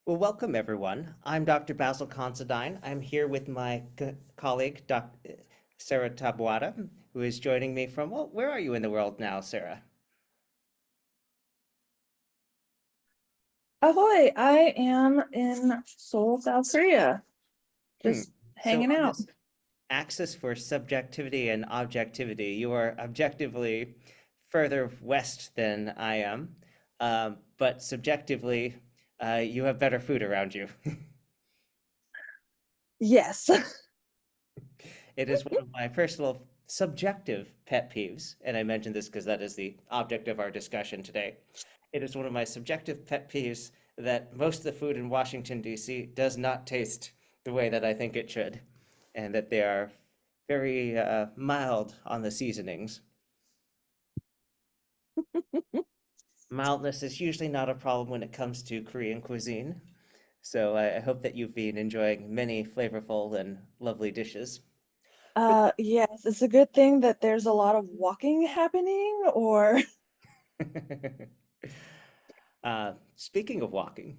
Well, welcome everyone. I'm Dr. Basil Considine. I'm here with my colleague, Dr. Sarah Tabuada, who is joining me from, well, where are you in the world now, Sarah? Ahoy, I am in Seoul, South Korea, Hmm. just So hanging on out. this axis for subjectivity and objectivity, you are objectively further west than I am, but subjectively, you have better food around you. Yes. It is one of my personal subjective pet peeves, and I mention this because that is the object of our discussion today. It is one of my subjective pet peeves that most of the food in Washington, D.C. does not taste the way that I think it should, and that they are very mild on the seasonings. Mildness is usually not a problem when it comes to Korean cuisine, so I hope that you've been enjoying many flavorful and lovely dishes. For Yes, it's a good thing that there's a lot of walking happening, or Speaking of walking,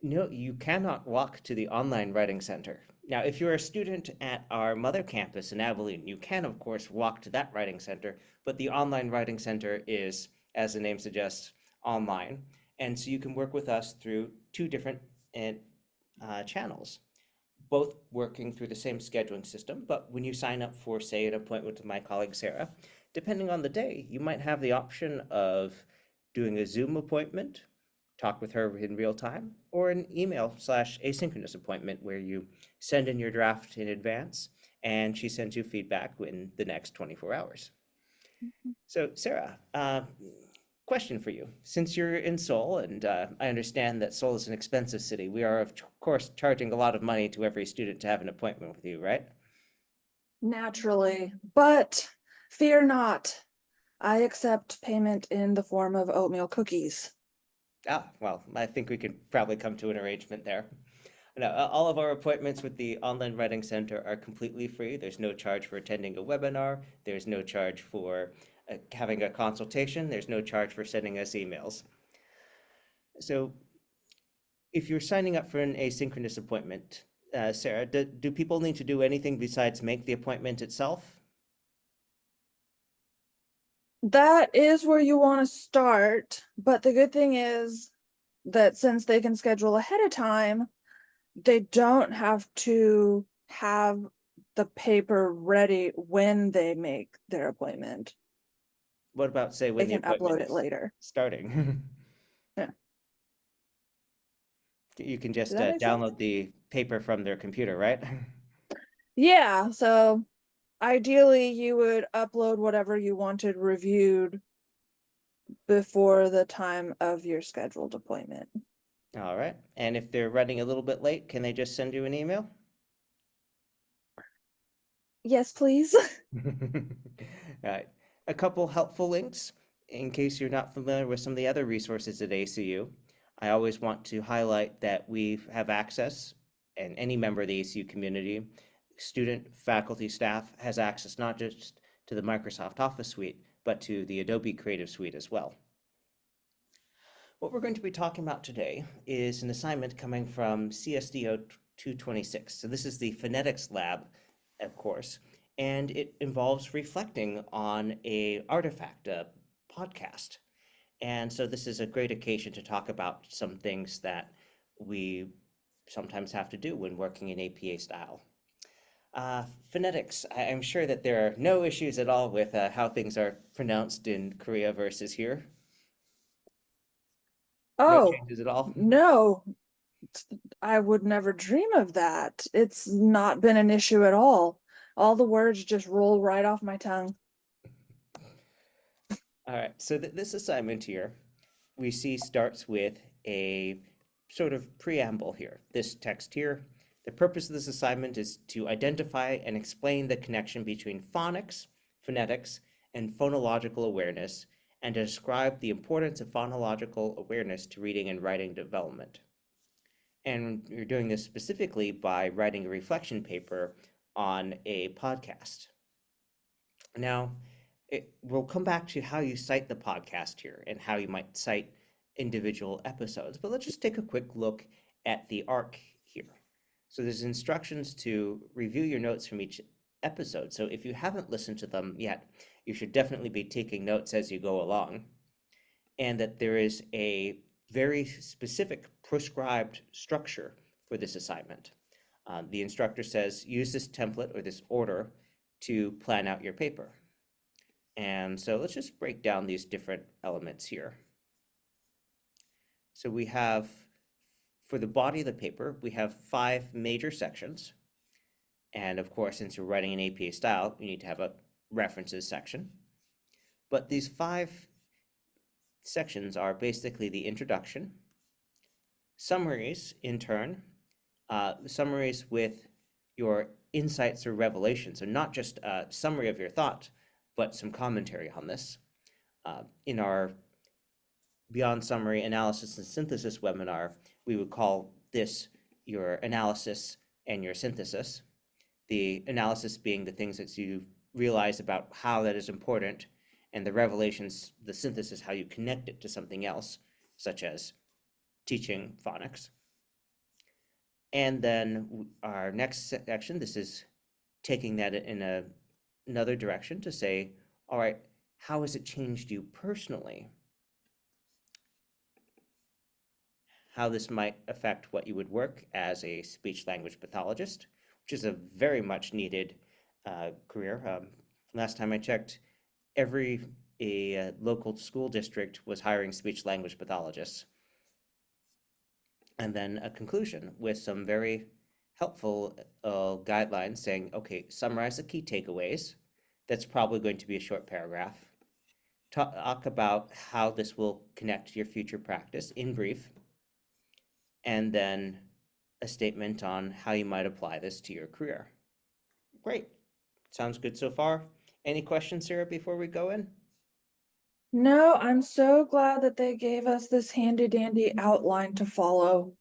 no, you cannot walk to the online writing center. Now, if you're a student at our mother campus in Abilene, you can, of course, walk to that writing center, but the online writing center is, as the name suggests, online. And so you can work with us through two different channels, both working through the same scheduling system. But when you sign up for, say, an appointment with my colleague Sarah, depending on the day, you might have the option of doing a Zoom appointment, talk with her in real time, or an email/asynchronous appointment where you send in your draft in advance and she sends you feedback in the next 24 hours. So, Sarah, question for you. Since you're in Seoul, and I understand that Seoul is an expensive city, we are, of course, charging a lot of money to every student to have an appointment with you, right? naturally. But fear not, I accept payment in the form of oatmeal cookies. Ah, well, I think we could probably come to an arrangement there. No, all of our appointments with the Online Writing Center are completely free. There's no charge for attending a webinar. There's no charge for having a consultation. There's no charge for sending us emails. So if you're signing up for an asynchronous appointment, Sarah, do people need to do anything besides make the appointment itself? That is where you want to start, but the good thing is that since they can schedule ahead of time, they don't have to have the paper ready when they make their appointment. What about, say, They when the can appointment upload it is later. starting? Yeah. You can Does just that make sense? download the paper from their computer, right? Yeah, so ideally you would upload whatever you wanted reviewed before the time of your scheduled appointment. All right. And if they're running a little bit late, can they just send you an email? Yes, please. All right. A couple helpful links in case you're not familiar with some of the other resources at ACU. I always want to highlight that we have access, and any member of the ACU community, student, faculty, staff, has access not just to the Microsoft Office suite, but to the Adobe Creative Suite as well. What we're going to be talking about today is an assignment coming from CSDO 226. So this is the phonetics lab, of course, and it involves reflecting on a artifact, a podcast. And so this is a great occasion to talk about some things that we sometimes have to do when working in APA style. Phonetics, I'm sure that there are no issues at all with how things are pronounced in Korea versus here. No Oh, changes at all. no, I would never dream of that. It's not been an issue at all. All the words just roll right off my tongue. All right, so this assignment here we see starts with a sort of preamble here. This text here, the purpose of this assignment is to identify and explain the connection between phonics, phonetics, and phonological awareness, and to describe the importance of phonological awareness to reading and writing development. And you're doing this specifically by writing a reflection paper on a podcast. Now, we'll come back to how you cite the podcast here and how you might cite individual episodes, but let's just take a quick look at the arc here. So there's instructions to review your notes from each episode. So if you haven't listened to them yet, you should definitely be taking notes as you go along. And that there is a very specific prescribed structure for this assignment. The instructor says, use this template or this order to plan out your paper. And so let's just break down these different elements here. So we have, for the body of the paper, we have 5 major sections. And of course, since you're writing in APA style, you need to have a references section. But these 5 sections are basically the introduction, summaries in turn, summaries with your insights or revelations. So not just a summary of your thought, but some commentary on this. In our Beyond Summary Analysis and Synthesis webinar, we would call this your analysis and your synthesis. The analysis being the things that you realize about how that is important, and the revelations, the synthesis, how you connect it to something else, such as teaching phonics. And then our next section, this is taking that in another direction to say, all right, how has it changed you personally? How this might affect what you would work as a speech-language pathologist, which is a very much needed career. Last time I checked, every local school district was hiring speech-language pathologists. And then a conclusion with some very helpful guidelines saying, okay, summarize the key takeaways. That's probably going to be a short paragraph. Talk about how this will connect to your future practice in brief. And then a statement on how you might apply this to your career. Great. Sounds good so far. Any questions, Sarah, before we go in? No, I'm so glad that they gave us this handy dandy outline to follow.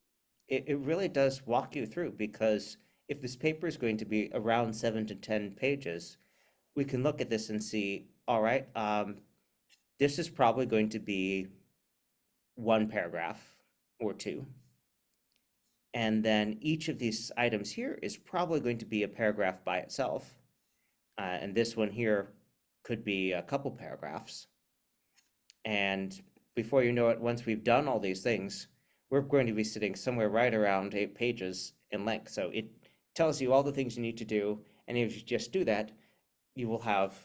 It really does walk you through, because if this paper is going to be around 7 to 10 pages, we can look at this and see, all right, this is probably going to be 1 paragraph or 2. And then each of these items here is probably going to be a paragraph by itself. And this one here could be a couple paragraphs. And before you know it, once we've done all these things, we're going to be sitting somewhere right around 8 pages in length. So it tells you all the things you need to do. And if you just do that, you will have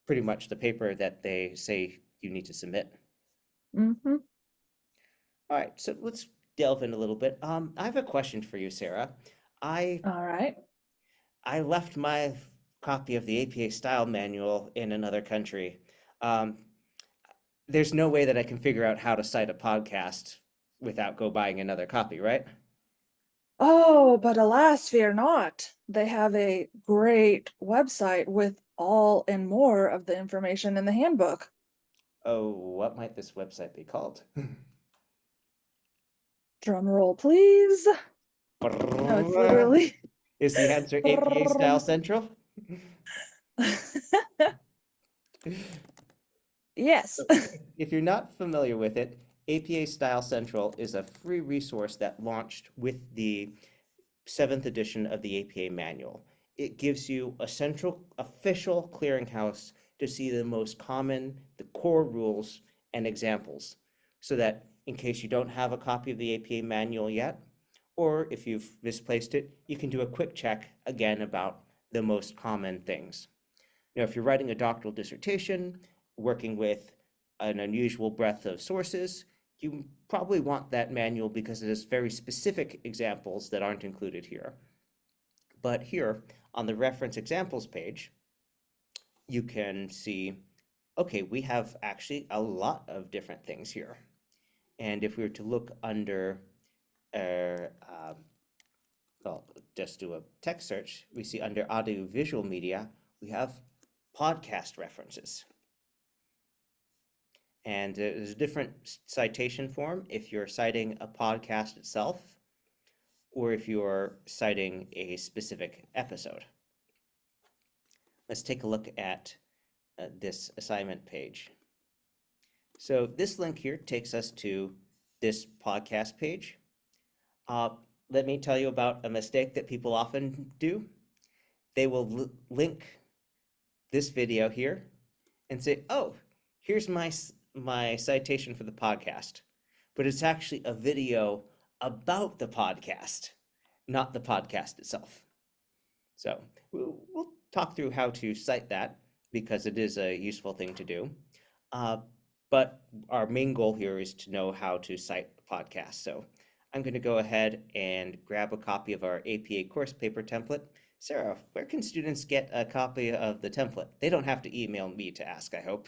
pretty much the paper that they say you need to submit. Mm-hmm. All right, so let's delve in a little bit. I have a question for you, Sarah. I All right. left my copy of the APA style manual in another country. There's no way that I can figure out how to cite a podcast without go buying another copy, right? Oh, but alas, fear not. They have a great website with all and more of the information in the handbook. Oh, what might this website be called? Drum roll, please. No, it's literally. Is the answer APA Style Central? Yes. If you're not familiar with it, APA Style Central is a free resource that launched with the 7th edition of the APA manual. It gives you a central official clearinghouse to see the most common, the core rules and examples, so that in case you don't have a copy of the APA manual yet, or if you've misplaced it, you can do a quick check again about the most common things. Now, if you're writing a doctoral dissertation, working with an unusual breadth of sources, you probably want that manual because it has very specific examples that aren't included here. But here on the reference examples page, you can see, okay, we have actually a lot of different things here. And if we were to look under, well, just do a text search, we see under audio-visual media, we have podcast references. And there's a different citation form if you're citing a podcast itself, or if you're citing a specific episode. Let's take a look at this assignment page. So this link here takes us to this podcast page. Uh, Let me tell you about a mistake that people often do. They will link this video here and say, "Oh, here's my citation for the podcast," but it's actually a video about the podcast, not the podcast itself. So we'll talk through how to cite that because it is a useful thing to do. Uh, but our main goal here is to know how to cite a podcast. So I'm going to go ahead and grab a copy of our APA course paper template. Sarah, where can students get a copy of the template? They don't have to email me to ask, I hope.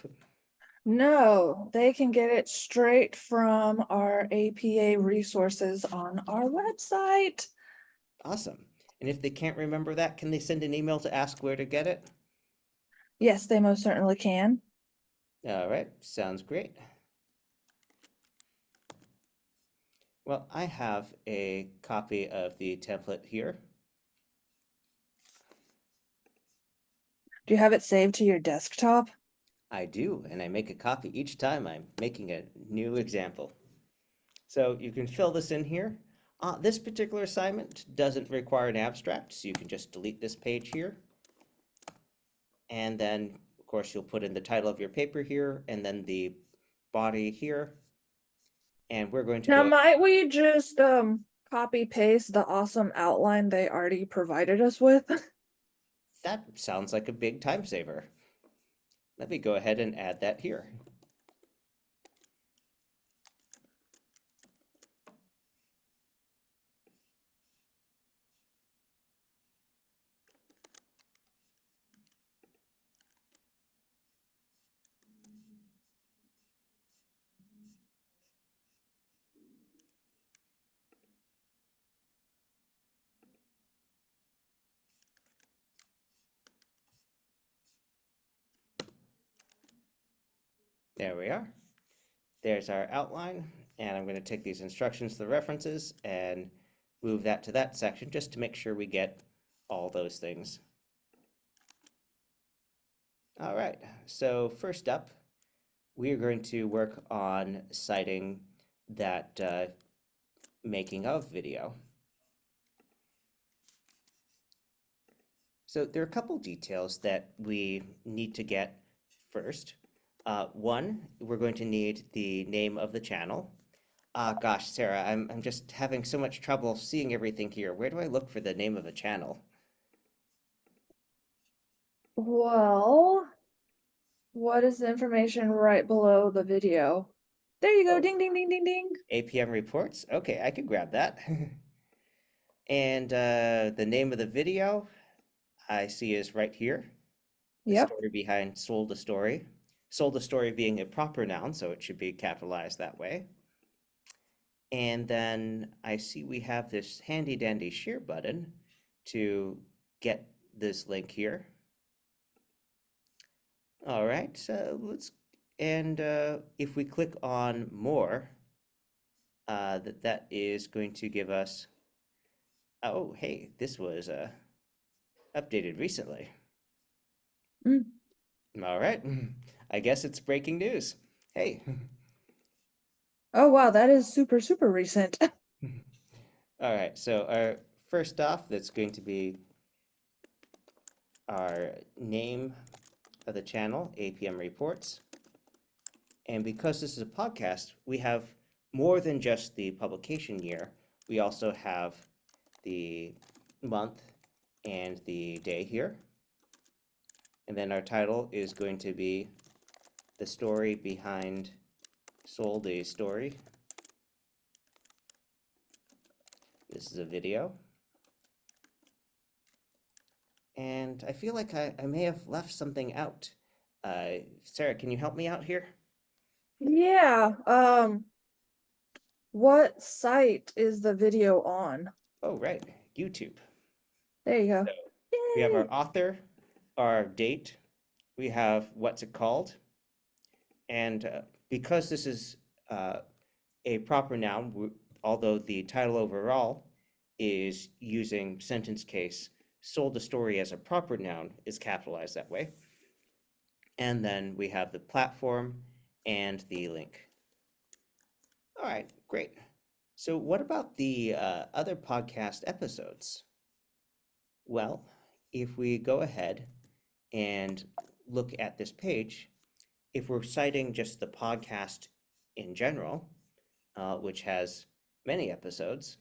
No, they can get it straight from our APA resources on our website. Awesome. And if they can't remember that, can they send an email to ask where to get it? Yes, they most certainly can. All right, sounds great. Well, I have a copy of the template here. Do you have it saved to your desktop? I do, and I make a copy each time I'm making a new example. So you can fill this in here. This particular assignment doesn't require an abstract, so you can just delete this page here. And then, of course, you'll put in the title of your paper here, and then the body here. And we're going to Now, go, might we just copy paste the awesome outline they already provided us with? that sounds like a big time saver. Let me go ahead and add that here. There we are. There's our outline, and I'm going to take these instructions to the references and move that to that section just to make sure we get all those things. All right, so first up, we are going to work on citing that making of video. So there are a couple details that we need to get first. One, we're going to need the name of the channel. Gosh, Sarah, I'm just having so much trouble seeing everything here. Where do I look for the name of a channel? Well, what is the information right below the video? There you go. Oh, Ding, ding, ding, ding, ding. APM reports? Okay, I could grab that. And the name of the video I see is right here. The Yep. story behind Sold a Story. Sold a Story being a proper noun, so it should be capitalized that way. And then I see we have this handy dandy share button to get this link here. All right, so and if we click on more, that is going to give us, oh, hey, this was updated recently. Mm. All right, I guess it's breaking news. Hey. Oh, wow. That is super, super recent. All right, so our first off, that's going to be our name of the channel, APM Reports. And because this is a podcast, we have more than just the publication year. We also have the month and the day here. And then our title is going to be The Story Behind Sold a Story. This is a video. And I feel like I may have left something out. Sarah, can you help me out here? Yeah. What site is the video on? Oh, right, YouTube. There you go. We have our Yay. author, our date, we have what's it called, and because this is a proper noun, although the title overall is using sentence case, sold a story as a proper noun is capitalized that way. And then we have the platform and the link. All right, great. So what about the other podcast episodes? Well, if we go ahead and look at this page, if we're citing just the podcast in general, which has many episodes,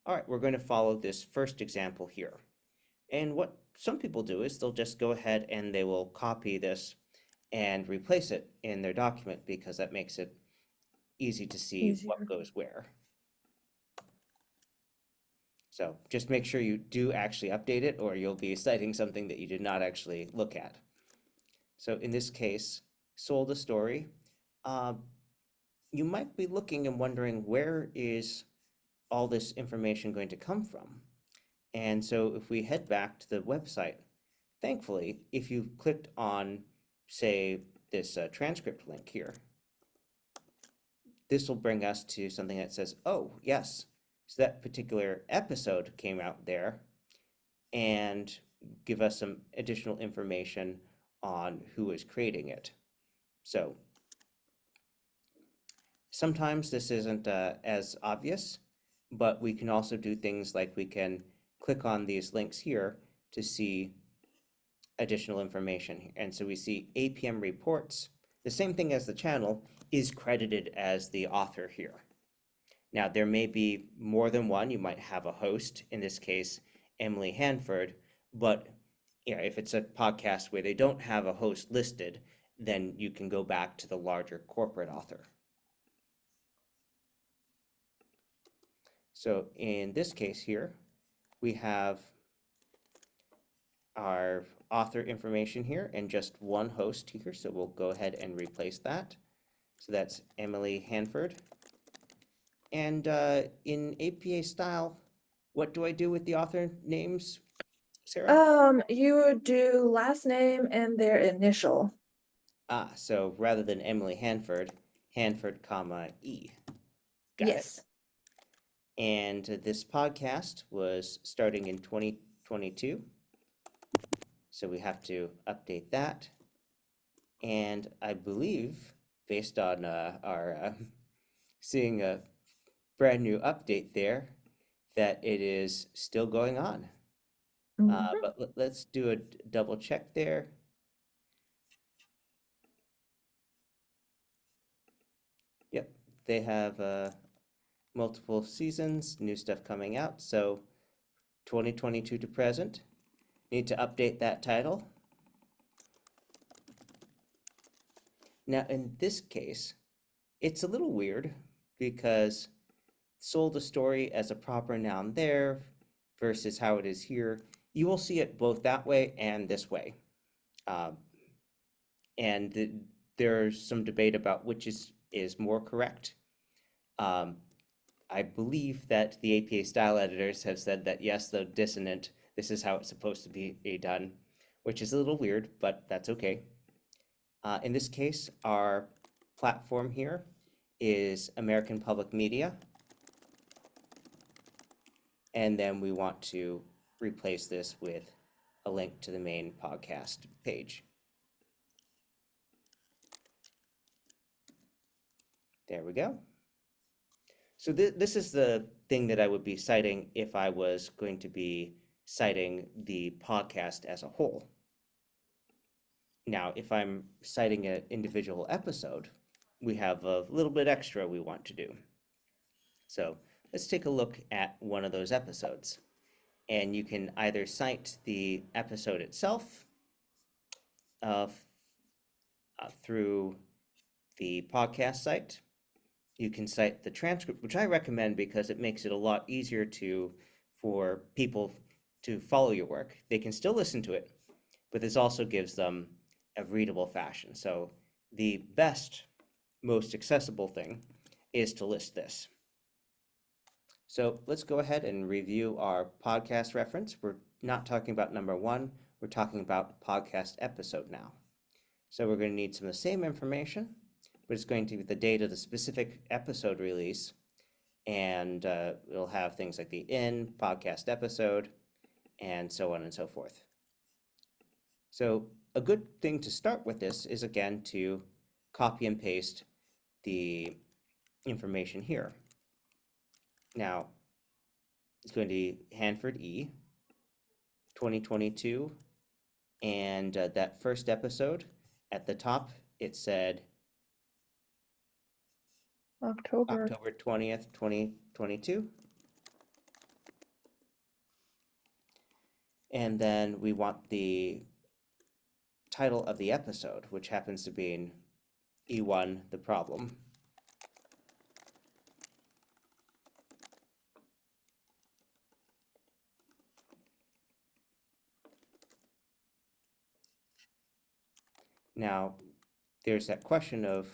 all right, we're going to follow this first example here. And what some people do is they'll just go ahead and they will copy this and replace it in their document because that makes it easy to see what Easier. goes where. So just make sure you do actually update it or you'll be citing something that you did not actually look at. So in this case, sold a story. Uh, you might be looking and wondering, where is all this information going to come from? And so if we head back to the website, thankfully, if you clicked on, say, this transcript link here, this will bring us to something that says, oh, yes, so that particular episode came out there, and give us some additional information on who is creating it. So sometimes this isn't as obvious, but we can also do things like we can click on these links here to see additional information. And so we see APM reports, the same thing as the channel, is credited as the author here. Now, there may be more than one. You might have a host, in this case, Emily Hanford, but if it's a podcast where they don't have a host listed, then you can go back to the larger corporate author. So in this case here, we have our author information here and just one host here. So we'll go ahead and replace that. So that's Emily Hanford. And in APA style, what do I do with the author names, Sarah? You would do last name and their initial. So rather than Emily Hanford, Hanford, comma, E. Got it. Yes. And this podcast was starting in 2022. So we have to update that. And I believe, based on our seeing a brand new update there, that it is still going on. Mhm. But let's do a double check there. Yep, they have multiple seasons, new stuff coming out. So 2022 to present. Need to update that title. Now, in this case, it's a little weird because sold a story as a proper noun there versus how it is here. You will see it both that way and this way. And there's some debate about which is more correct. I believe that the APA style editors have said that yes, though dissonant, this is how it's supposed to be done, which is a little weird, but that's okay. In this case, our platform here is American Public Media. And then we want to replace this with a link to the main podcast page. There we go. So this is the thing that I would be citing if I was going to be citing the podcast as a whole. Now, if I'm citing an individual episode, we have a little bit extra we want to do. So let's take a look at one of those episodes. And you can either cite the episode itself through the podcast site. You can cite the transcript, which I recommend because it makes it a lot easier for people to follow your work. They can still listen to it, but this also gives them a readable fashion. So the best, most accessible thing is to list this. So let's go ahead and review our podcast reference. We're not talking about number one, we're talking about podcast episode now. So we're going to need some of the same information, but it's going to be the date of the specific episode release. And we'll have things like the podcast episode, and so on and so forth. So a good thing to start with this is, again, to copy and paste the information here. Now, it's going to be Hanford E, 2022, and that first episode, at the top, it said October. October 20th, 2022. And then we want the title of the episode, which happens to be in E1, the problem. Now, there's that question of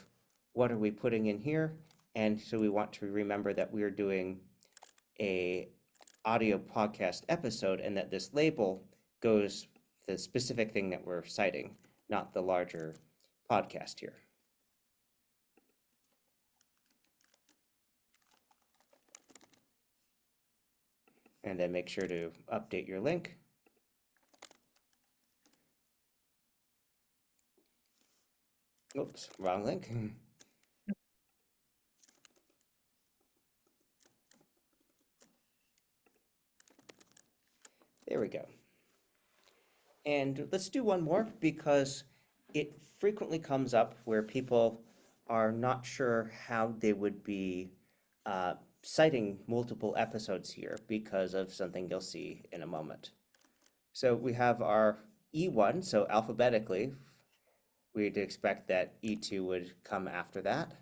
what are we putting in here? And so we want to remember that we're doing a audio podcast episode and that this label goes the specific thing that we're citing, not the larger podcast here. And then make sure to update your link. Oops, wrong link. There we go. And let's do one more because it frequently comes up where people are not sure how they would be citing multiple episodes here because of something you'll see in a moment. So we have our E1, so alphabetically, we'd expect that E2 would come after that.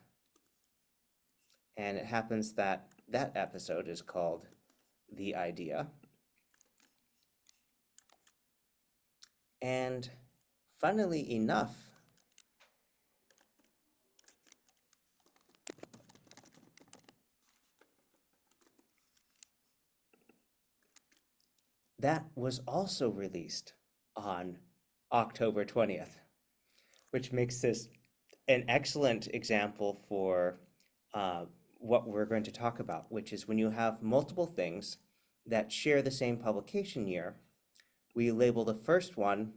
And it happens that that episode is called The Idea. And funnily enough, that was also released on October 20th, which makes this an excellent example for what we're going to talk about, which is when you have multiple things that share the same publication year, we label the first one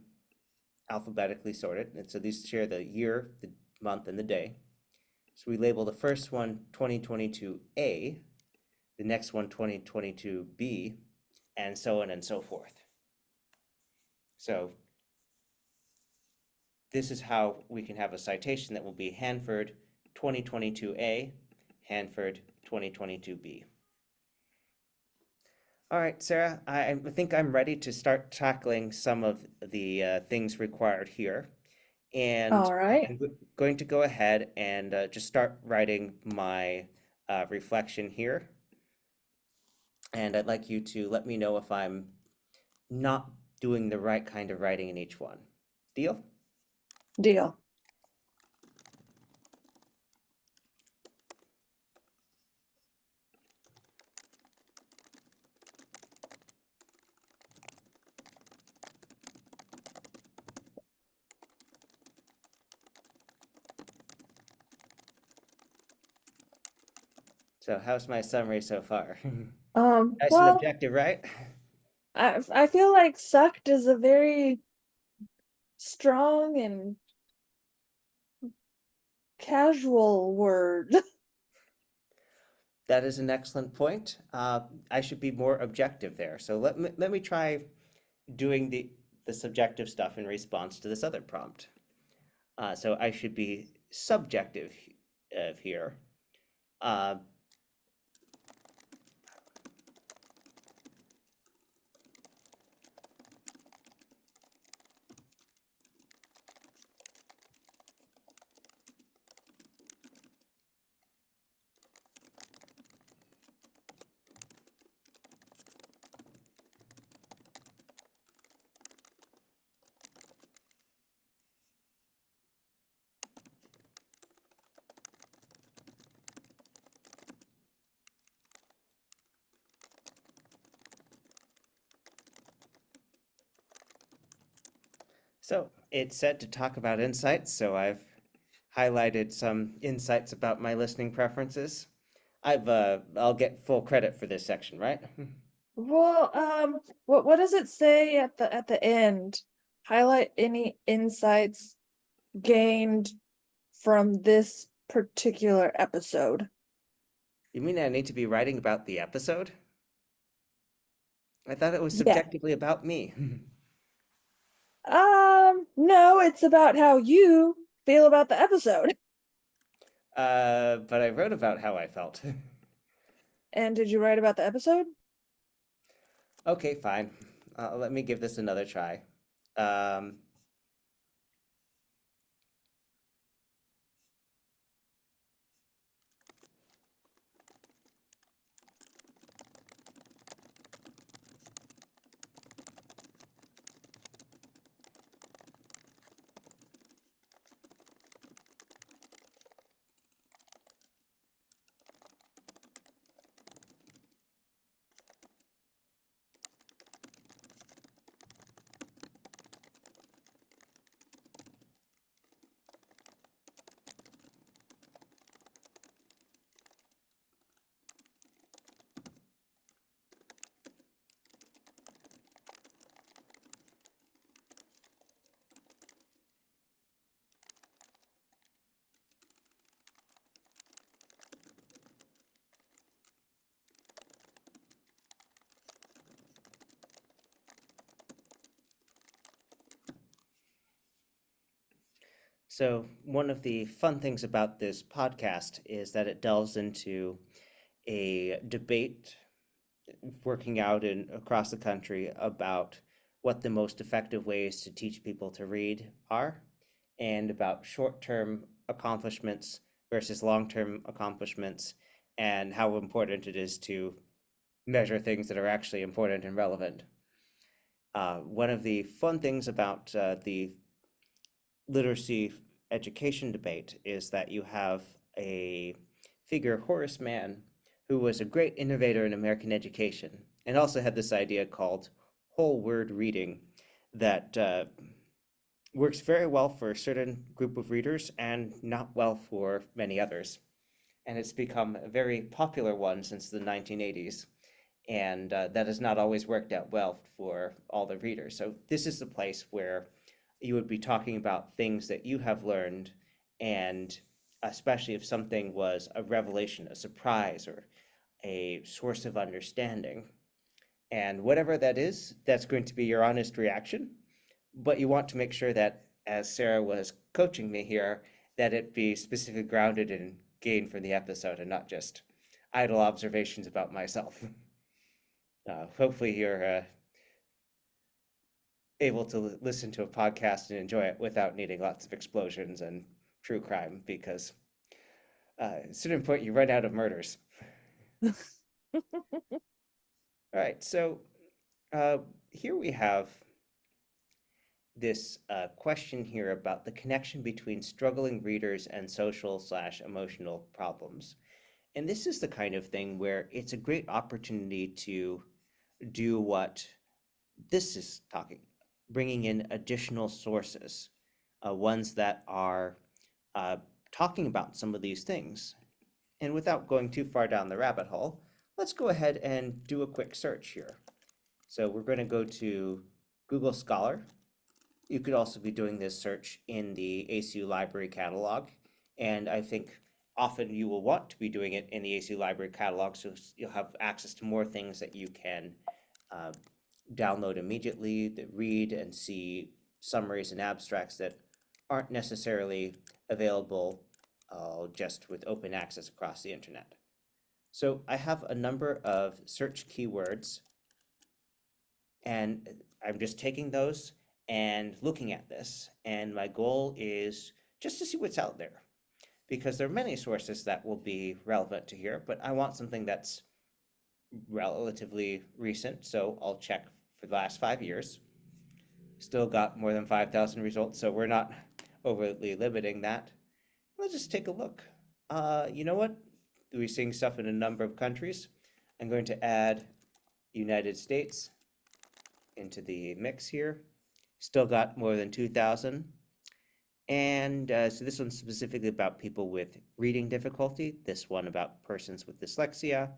alphabetically sorted, and so these share the year, the month, and the day. So we label the first one 2022A, the next one 2022B, and so on and so forth. So this is how we can have a citation that will be Hanford 2022A, Hanford 2022B. All right, Sarah, I think I'm ready to start tackling some of the things required here. And All right. I'm going to go ahead and just start writing my reflection here. And I'd like you to let me know if I'm not doing the right kind of writing in each one. Deal? Deal. So how's my summary so far? Um, Nice and well, objective, right? I feel like sucked is a very strong and casual word. That is an excellent point. I should be more objective there. So let me try doing the subjective stuff in response to this other prompt. So I should be subjective here. Uh, So it's set to talk about insights, so I've highlighted some insights about my listening preferences. I'll get full credit for this section, right? Well, what does it say at the end? Highlight any insights gained from this particular episode. You mean I need to be writing about the episode? I thought it was Yeah. subjectively about me. No, it's about how you feel about the episode. But I wrote about how I felt. And did you write about the episode? Okay, fine. Let me give this another try. Um, so one of the fun things about this podcast is that it delves into a debate working out in across the country about what the most effective ways to teach people to read are, and about short-term accomplishments versus long-term accomplishments, and how important it is to measure things that are actually important and relevant. One of the fun things about the literacy education debate is that you have a figure, Horace Mann, who was a great innovator in American education and also had this idea called whole word reading that works very well for a certain group of readers and not well for many others. And it's become a very popular one since the 1980s. And that has not always worked out well for all the readers. So this is the place where you would be talking about things that you have learned, and especially if something was a revelation, a surprise, or a source of understanding. And whatever that is, that's going to be your honest reaction. But you want to make sure that, as Sarah was coaching me here, that it be specifically grounded in gain for the episode and not just idle observations about myself. Hopefully, you're able to listen to a podcast and enjoy it without needing lots of explosions and true crime, because at a certain point you run out of murders. All right, so here we have this question here about the connection between struggling readers and social/emotional problems. And this is the kind of thing where it's a great opportunity to do what this is talking, bringing in additional sources, ones that are uh, talking about some of these things. And without going too far down the rabbit hole, let's go ahead and do a quick search here. So we're going to go to Google Scholar. You could also be doing this search in the ACU library catalog. And I think often you will want to be doing it in the ACU library catalog, so you'll have access to more things that you can uh, download immediately, that read and see summaries and abstracts that aren't necessarily available just with open access across the internet. So I have a number of search keywords, and I'm just taking those and looking at this. And my goal is just to see what's out there, because there are many sources that will be relevant to here, but I want something that's relatively recent. So I'll check for the last 5 years. Still got more than 5,000 results, so we're not overly limiting that. Let's just take a look. You know what? We're seeing stuff in a number of countries. I'm going to add United States into the mix here. Still got more than 2,000. And so this one's specifically about people with reading difficulty. This one about persons with dyslexia.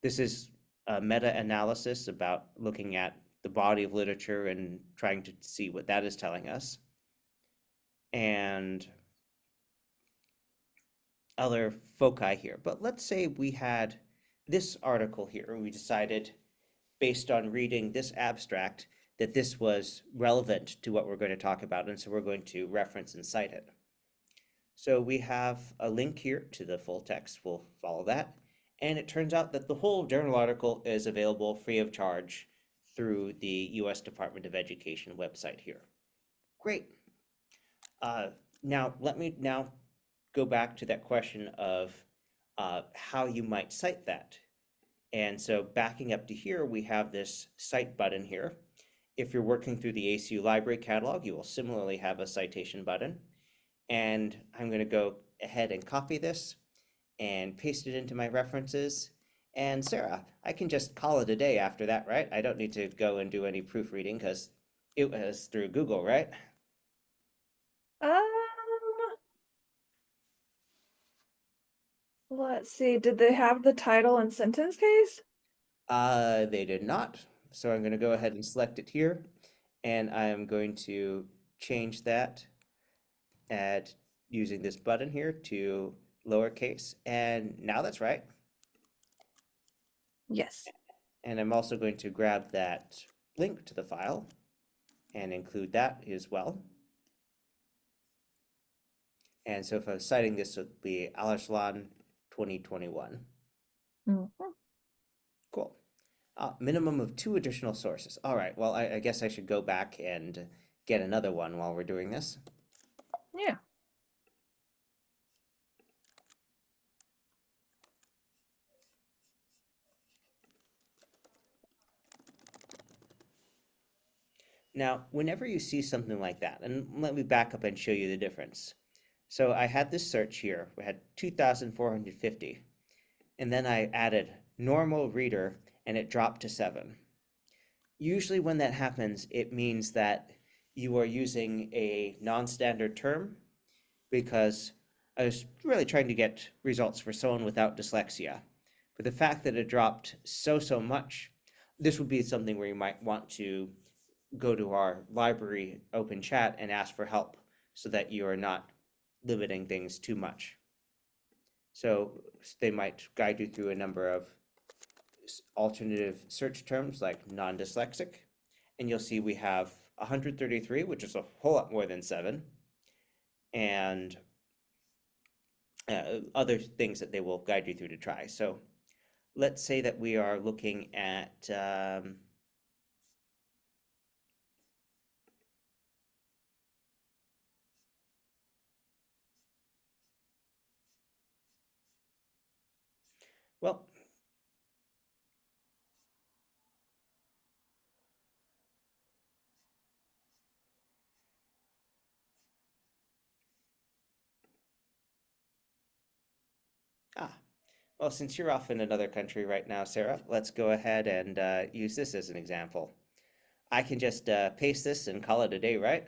This is a meta-analysis about looking at the body of literature and trying to see what that is telling us. And other foci here. But let's say we had this article here, and we decided, based on reading this abstract, that this was relevant to what we're going to talk about, and so we're going to reference and cite it. So we have a link here to the full text. We'll follow that. And it turns out that the whole journal article is available free of charge through the US Department of Education website here. Great. Now, let me now go back to that question of how you might cite that. And so backing up to here, we have this cite button here. If you're working through the ACU library catalog, you will similarly have a citation button. And I'm going to go ahead and copy this and paste it into my references. And Sarah, I can just call it a day after that, right? I don't need to go and do any proofreading because it was through Google, right? Um, let's see. Did they have the title and sentence case? They did not. So I'm going to go ahead and select it here. And I'm going to change that at using this button here to lowercase. And now that's right. Yes. And I'm also going to grab that link to the file and include that as well. And so if I was citing this, it would be Alaslan 2021. Mhm. Cool. Minimum of 2 additional sources. All right, well, I guess I should go back and get another one while we're doing this. Yeah. Now, whenever you see something like that, and let me back up and show you the difference. So I had this search here. We had 2,450. And then I added normal reader, and it dropped to 7. Usually when that happens, it means that you are using a non-standard term, because I was really trying to get results for someone without dyslexia. But the fact that it dropped so much, this would be something where you might want to go to our library open chat and ask for help so that you are not limiting things too much. So they might guide you through a number of alternative search terms like non-dyslexic, and you'll see we have 133, which is a whole lot more than 7, and other things that they will guide you through to try. So let's say that we are looking at well, ah, well, since you're off in another country right now, Sarah, let's go ahead and use this as an example. I can just paste this and call it a day, right?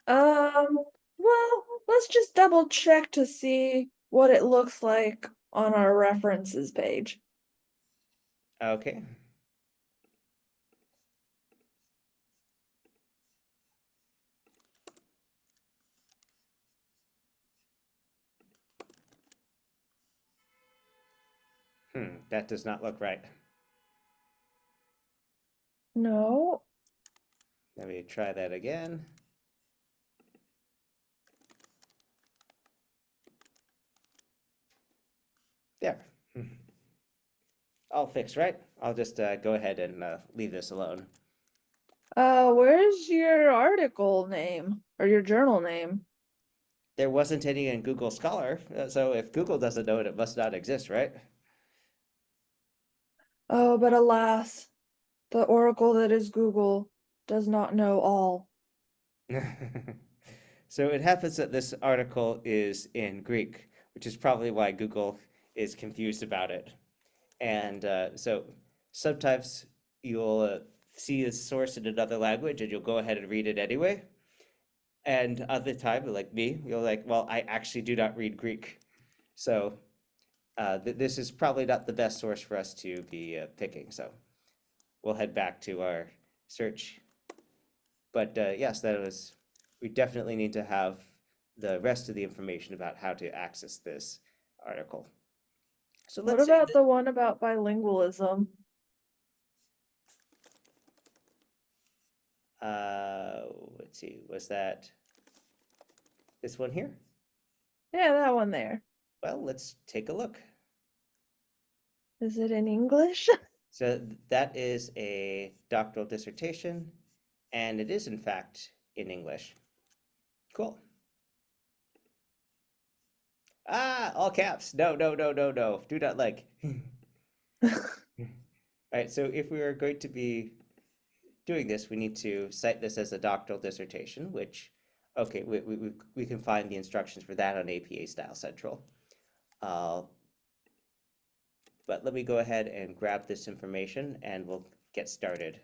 Well, let's just double check to see what it looks like on our references page. Okay. That does not look right. No. Let me try that again. There. All fixed, right? I'll just go ahead and leave this alone. Where's your article name or your journal name? There wasn't any in Google Scholar, so if Google doesn't know it, it must not exist, right? Oh, but alas, the oracle that is Google does not know all. So it happens that this article is in Greek, which is probably why Google is confused about it. And so sometimes you'll see a source in another language and you'll go ahead and read it anyway. And other time, like me, you're like, well, I actually do not read Greek. So this is probably not the best source for us to be picking. So we'll head back to our search. But yes, we definitely need to have the rest of the information about how to access this article. So What let's say about the one about bilingualism? let's see, was that this one here? Yeah, that one there. Well, let's take a look. Is it in English? So that is a doctoral dissertation, and it is in fact in English. Cool. Ah, all caps. No, no, no, no, no. Do not like. All right, so if we are going to be doing this, we need to cite this as a doctoral dissertation, which, okay, we can find the instructions for that on APA Style Central. But let me go ahead and grab this information and we'll get started.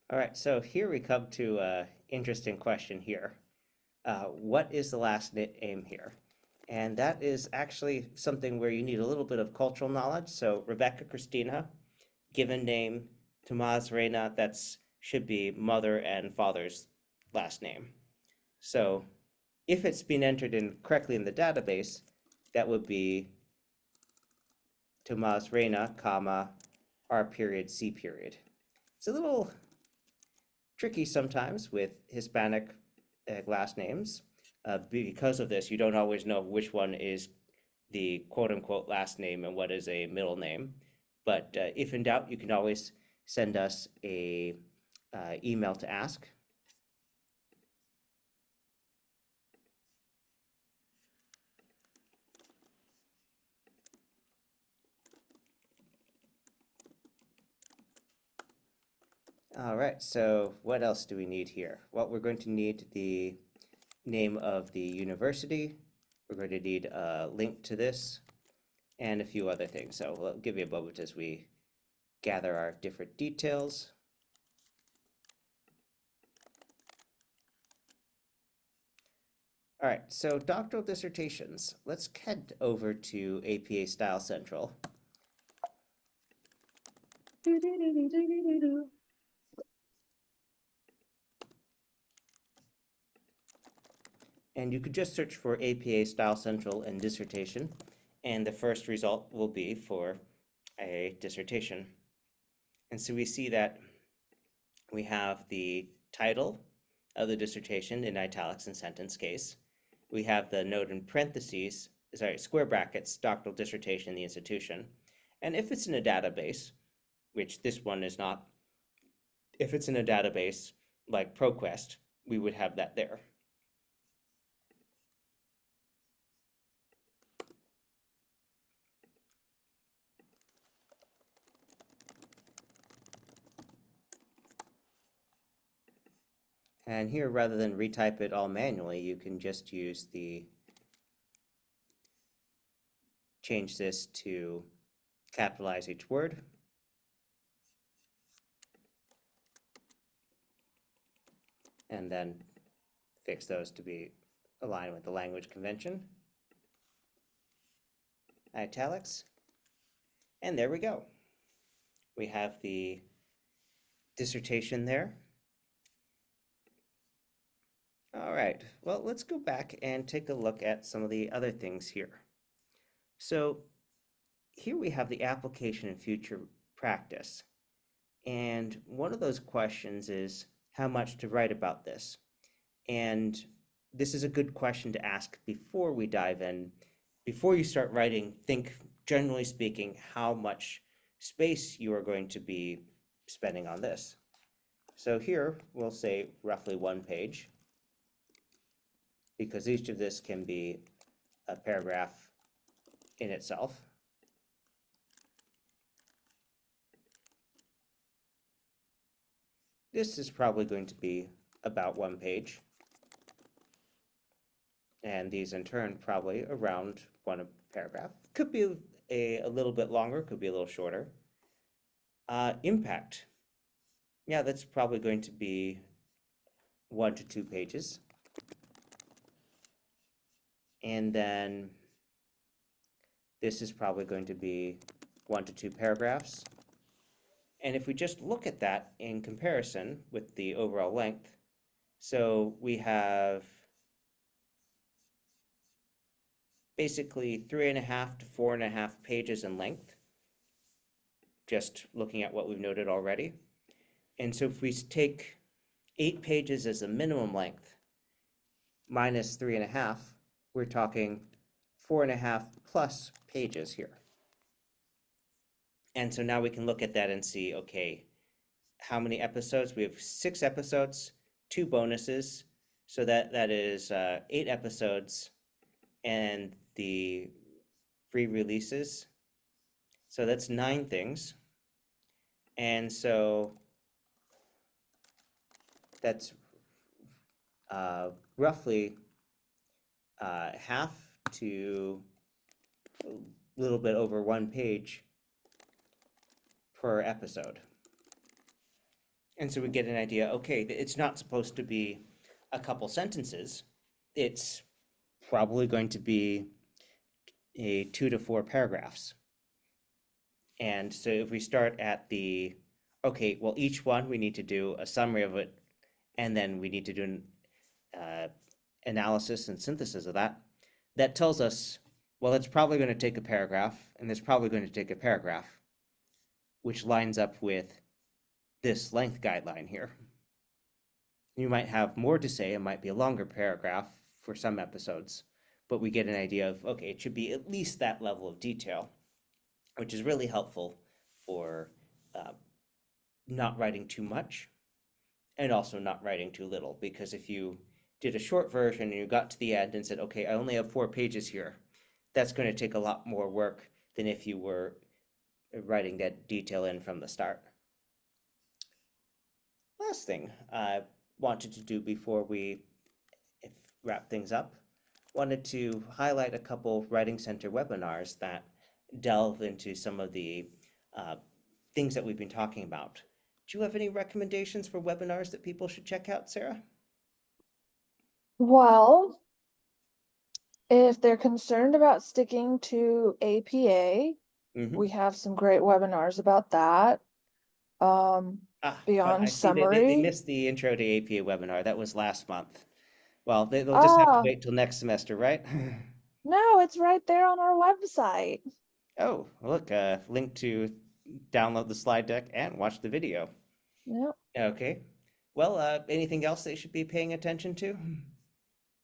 All right, so here we come to an interesting question here. What is the last name here? And that is actually something where you need a little bit of cultural knowledge. So Rebecca Christina, given name, Tomás Reina, that's should be mother and father's last name. So if it's been entered in correctly in the database, that would be Tomás Reina, comma, R period, C period. It's a little tricky sometimes with Hispanic last names. Because of this, you don't always know which one is the quote-unquote last name and what is a middle name. But if in doubt, you can always send us a email to ask. All right, so what else do we need here? Well, we're going to need the name of the university. We're going to need a link to this and a few other things. So we'll give you a moment as we gather our different details. All right, so doctoral dissertations. Let's head over to APA Style Central. And you could just search for APA Style Central and dissertation, and the first result will be for a dissertation. And so we see that we have the title of the dissertation in italics and sentence case. We have the note in parentheses, sorry, square brackets, doctoral dissertation in the institution. And if it's in a database, which this one is not, if it's in a database like ProQuest, we would have that there. And here, rather than retype it all manually, you can just use change this to capitalize each word. And then fix those to be aligned with the language convention. Italics. And there we go. We have the dissertation there. All right, well, let's go back and take a look at some of the other things here. So here we have the application and future practice. And one of those questions is how much to write about this. And this is a good question to ask before we dive in. Before you start writing, think, generally speaking, how much space you are going to be spending on this. So here we'll say roughly 1 page, because each of this can be a paragraph in itself. This is probably going to be about 1 page. And these in turn probably around one paragraph. Could be a little bit longer, could be a little shorter. Impact. Yeah, that's probably going to be 1 to 2 pages. And then this is probably going to be 1 to 2 paragraphs. And if we just look at that in comparison with the overall length, so we have basically 3.5 to 4.5 pages in length, just looking at what we've noted already. And so if we take 8 pages as a minimum length, minus 3.5, we're talking 4.5+ pages here. And so now we can look at that and see, okay, how many episodes? We have 6 episodes, 2 bonuses, so that is 8 episodes, and the free releases. So that's 9 things. And so that's roughly half to a little bit over 1 page per episode. And so we get an idea, okay, it's not supposed to be a couple sentences. It's probably going to be a 2 to 4 paragraphs. And so if we start at the, okay, well, each one we need to do a summary of it, and then we need to do an analysis and synthesis of that. That tells us, well, it's probably going to take a paragraph, and it's probably going to take a paragraph, which lines up with this length guideline here. You might have more to say, it might be a longer paragraph for some episodes, but we get an idea of, okay, it should be at least that level of detail, which is really helpful for not writing too much and also not writing too little. Because if you did a short version and you got to the end and said, okay, I only have 4 pages here, that's going to take a lot more work than if you were writing that detail in from the start. Last thing I wanted to do before we wrap things up, wanted to highlight a couple Writing Center webinars that delve into some of the things that we've been talking about. Do you have any recommendations for webinars that people should check out, Sarah? Well, if they're concerned about sticking to APA, we have some great webinars about that. But Beyond I see they summary. missed the intro to APA webinar. That was last month. Well, they'll just have to Ah, wait till next semester, right? no, it's right there on our website. Oh, look, link to download the slide deck and watch the video. Yep. Okay. Well, anything else they should be paying attention to?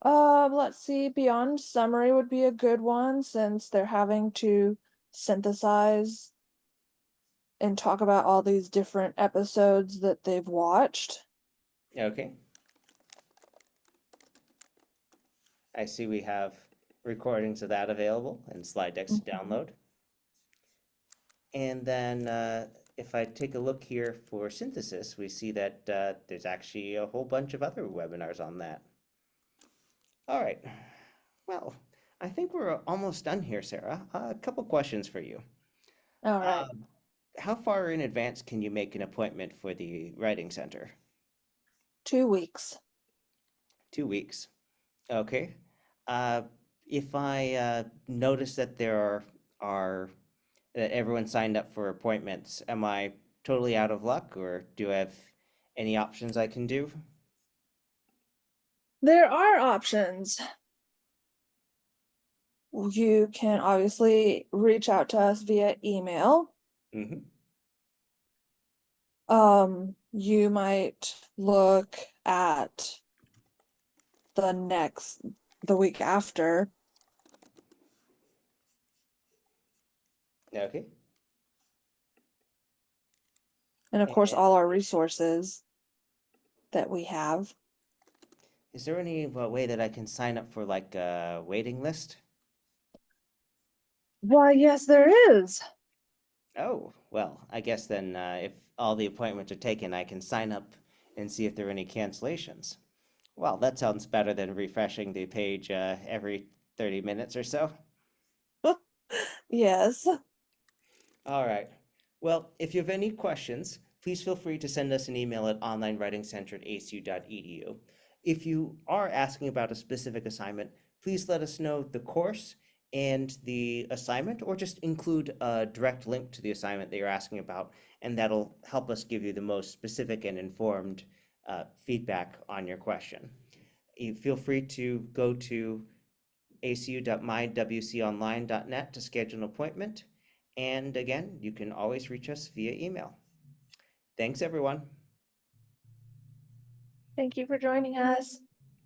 Let's see, Beyond Summary would be a good one since they're having to synthesize and talk about all these different episodes that they've watched. Okay. I see we have recordings of that available and slide decks to download. And then if I take a look here for synthesis, we see that there's actually a whole bunch of other webinars on that. All right. Well, I think we're almost done here, Sarah. A couple questions for you. All right. How far in advance can you make an appointment for the Writing Center? 2 weeks. 2 weeks. Okay. If I notice that there are that everyone signed up for appointments, am I totally out of luck, or do I have any options I can do? There are options. You can obviously reach out to us via email. Mm-hmm. You might look at the week after. Okay. And of course, And all our resources that we have. is there any way that I can sign up for like a waiting list? Why, yes, there is. Oh, well, I guess then if all the appointments are taken, I can sign up and see if there are any cancellations. Well, that sounds better than refreshing the page every 30 minutes or so. Yes. All right. Well, if you have any questions, please feel free to send us an email at onlinewritingcenter@acu.edu. If you are asking about a specific assignment, please let us know the course and the assignment, or just include a direct link to the assignment that you're asking about, and that'll help us give you the most specific and informed feedback on your question. You feel free to go to acu.mywconline.net to schedule an appointment. And again, you can always reach us via email. Thanks, everyone. Thank you for joining us.